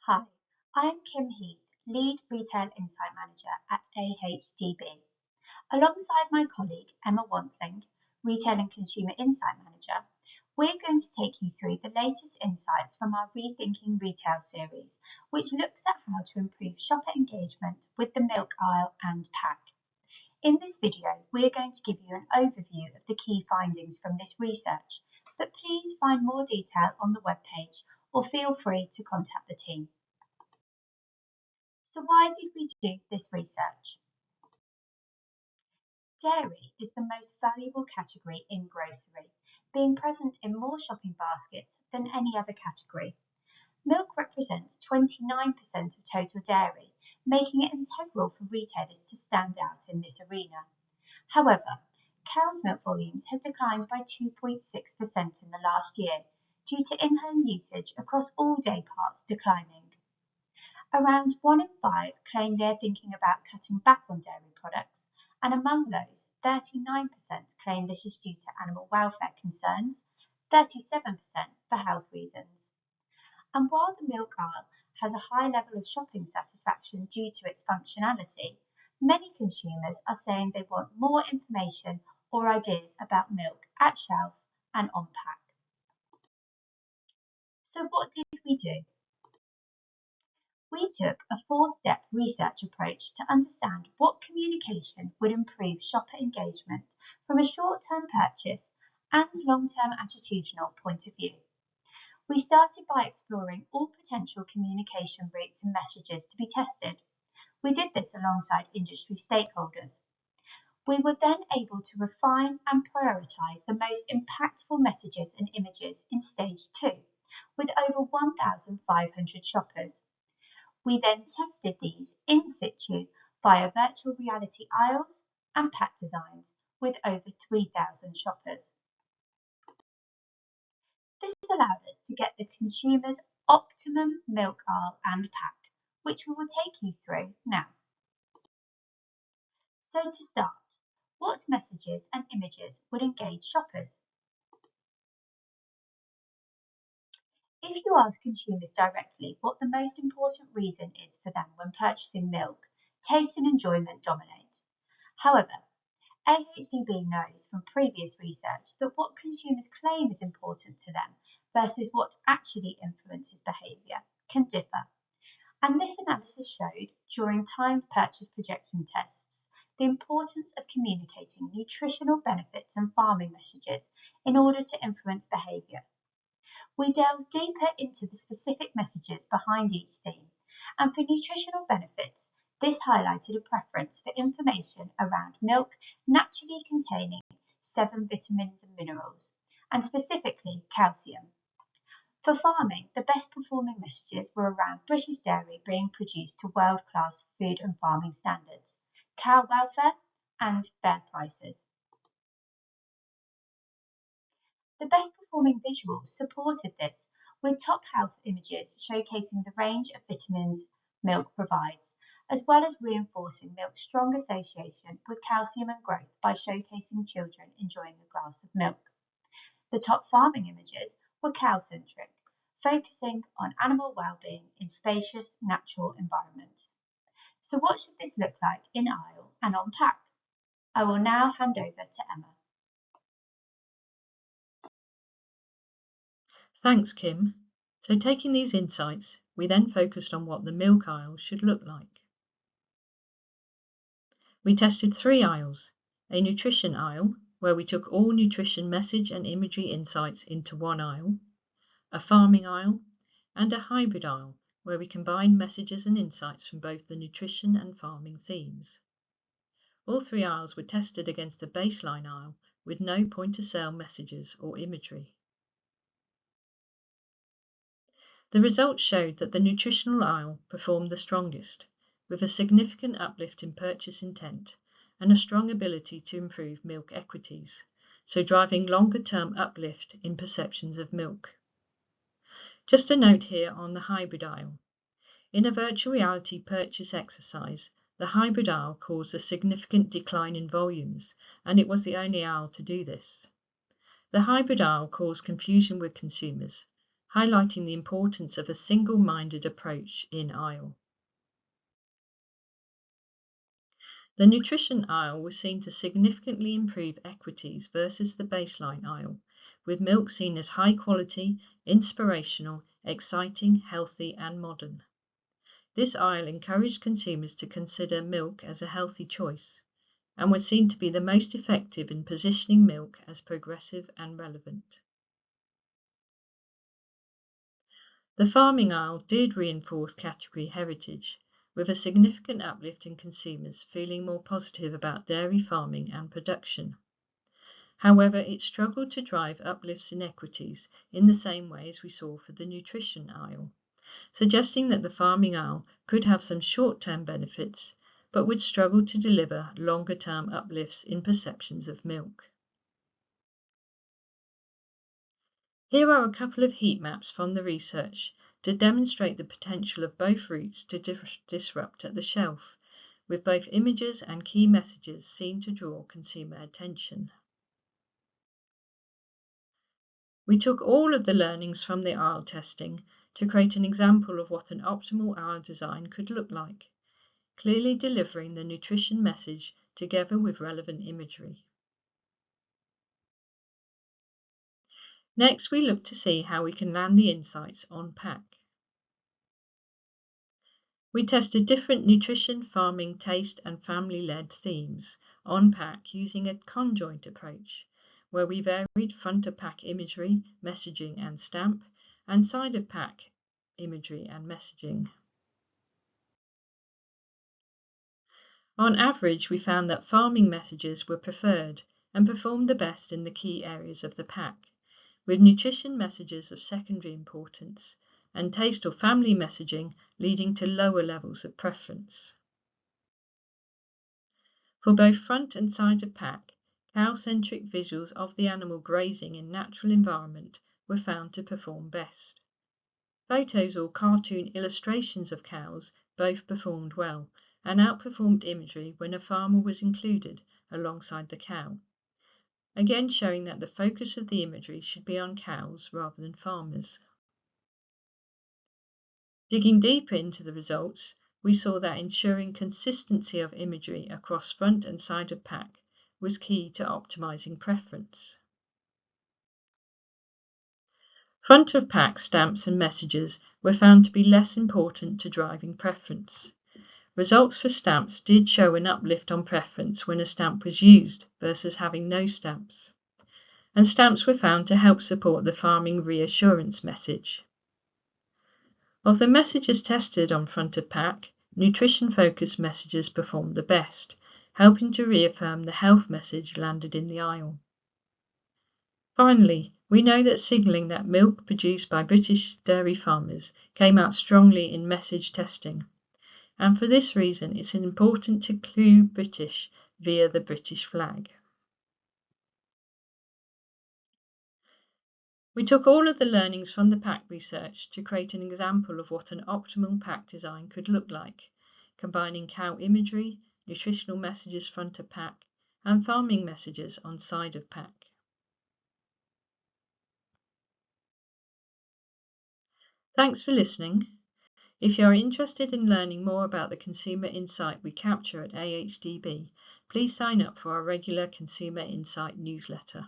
Hi, I'm Heath, Lead Retail Insight Manager at AHDB. Alongside my colleague Emma Wantling, Retail and Consumer Insight Manager, we're going to take you through the latest insights from our Rethinking Retail series, which looks at how to improve shopper engagement with the milk aisle and pack. In this video, we're going to give you an overview of the key findings from this research, but please find more detail on the webpage or feel free to contact the team. So why did we do this research? Dairy is the most valuable category in grocery, being present in more shopping baskets than any other category. Milk represents 29% of total dairy, making it integral for retailers to stand out in this arena. However, cow's milk volumes have declined by 2.6% in the last year due to in-home usage across all day parts declining. Around 1 in 5 claim they're thinking about cutting back on dairy products, and among those, 39% claim this is due to animal welfare concerns, 37% for health reasons. And while the milk aisle has a high level of shopping satisfaction due to its functionality, many consumers are saying they want more information or ideas about milk at shelf and on pack. So what did we do? We took a 4-step research approach to understand what communication would improve shopper engagement from a short-term purchase and long-term attitudinal point of view. We started by exploring all potential communication routes and messages to be tested. We did this alongside industry stakeholders. We were then able to refine and prioritise the most impactful messages and images in stage 2, with over 1,500 shoppers. We then tested these in situ via virtual reality aisles and pack designs with over 3,000 shoppers. This allowed us to get the consumer's optimum milk aisle and pack, which we will take you through now. So to start, what messages and images would engage shoppers? If you ask consumers directly what the most important reason is for them when purchasing milk, taste and enjoyment dominate. However, AHDB knows from previous research that what consumers claim is important to them versus what actually influences behaviour can differ. And this analysis showed, during timed purchase projection tests, the importance of communicating nutritional benefits and farming messages in order to influence behaviour. We delved deeper into the specific messages behind each theme, and for nutritional benefits, this highlighted a preference for information around milk naturally containing 7 vitamins and minerals, and specifically calcium. For farming, the best performing messages were around British dairy being produced to world-class food and farming standards, cow welfare, and fair prices. The best performing visuals supported this, with top health images showcasing the range of vitamins milk provides, as well as reinforcing milk's strong association with calcium and growth by showcasing children enjoying a glass of milk. The top farming images were cow-centric, focusing on animal well-being in spacious, natural environments. So what should this look like in aisle and on pack? I will now hand over to Emma. Thanks, Kim. So taking these insights, we then focused on what the milk aisle should look like. We tested 3 aisles, a nutrition aisle, where we took all nutrition message and imagery insights into one aisle, a farming aisle, and a hybrid aisle, where we combined messages and insights from both the nutrition and farming themes. All 3 aisles were tested against a baseline aisle with no point-of-sale messages or imagery. The results showed that the nutritional aisle performed the strongest, with a significant uplift in purchase intent and a strong ability to improve milk equities, so driving longer-term uplift in perceptions of milk. Just a note here on the hybrid aisle. In a virtual reality purchase exercise, the hybrid aisle caused a significant decline in volumes, and it was the only aisle to do this. The hybrid aisle caused confusion with consumers, highlighting the importance of a single-minded approach in aisle. The nutrition aisle was seen to significantly improve equities versus the baseline aisle, with milk seen as high quality, inspirational, exciting, healthy, and modern. This aisle encouraged consumers to consider milk as a healthy choice, and was seen to be the most effective in positioning milk as progressive and relevant. The farming aisle did reinforce category heritage, with a significant uplift in consumers feeling more positive about dairy farming and production. However, it struggled to drive uplifts in equities in the same way as we saw for the nutrition aisle, suggesting that the farming aisle could have some short-term benefits, but would struggle to deliver longer-term uplifts in perceptions of milk. Here are a couple of heat maps from the research to demonstrate the potential of both routes to disrupt at the shelf, with both images and key messages seen to draw consumer attention. We took all of the learnings from the aisle testing to create an example of what an optimal aisle design could look like, clearly delivering the nutrition message together with relevant imagery. Next, we look to see how we can land the insights on pack. We tested different nutrition, farming, taste, and family-led themes on pack using a conjoint approach, where we varied front of pack imagery, messaging, and stamp, and side of pack imagery and messaging. On average, we found that farming messages were preferred and performed the best in the key areas of the pack, with nutrition messages of secondary importance and taste or family messaging leading to lower levels of preference. For both front and side of pack, cow-centric visuals of the animal grazing in natural environment were found to perform best. Photos or cartoon illustrations of cows both performed well and outperformed imagery when a farmer was included alongside the cow, again showing that the focus of the imagery should be on cows rather than farmers. Digging deeper into the results, we saw that ensuring consistency of imagery across front and side of pack was key to optimizing preference. Front of pack stamps and messages were found to be less important to driving preference. Results for stamps did show an uplift on preference when a stamp was used versus having no stamps, and stamps were found to help support the farming reassurance message. Of the messages tested on front of pack, nutrition-focused messages performed the best, helping to reaffirm the health message landed in the aisle. Finally, we know that signalling that milk produced by British dairy farmers came out strongly in message testing, and for this reason it's important to clue British via the British flag. We took all of the learnings from the pack research to create an example of what an optimal pack design could look like, combining cow imagery, nutritional messages front of pack, and farming messages on side of pack. Thanks for listening. If you are interested in learning more about the consumer insight we capture at AHDB, please sign up for our regular Consumer Insight newsletter.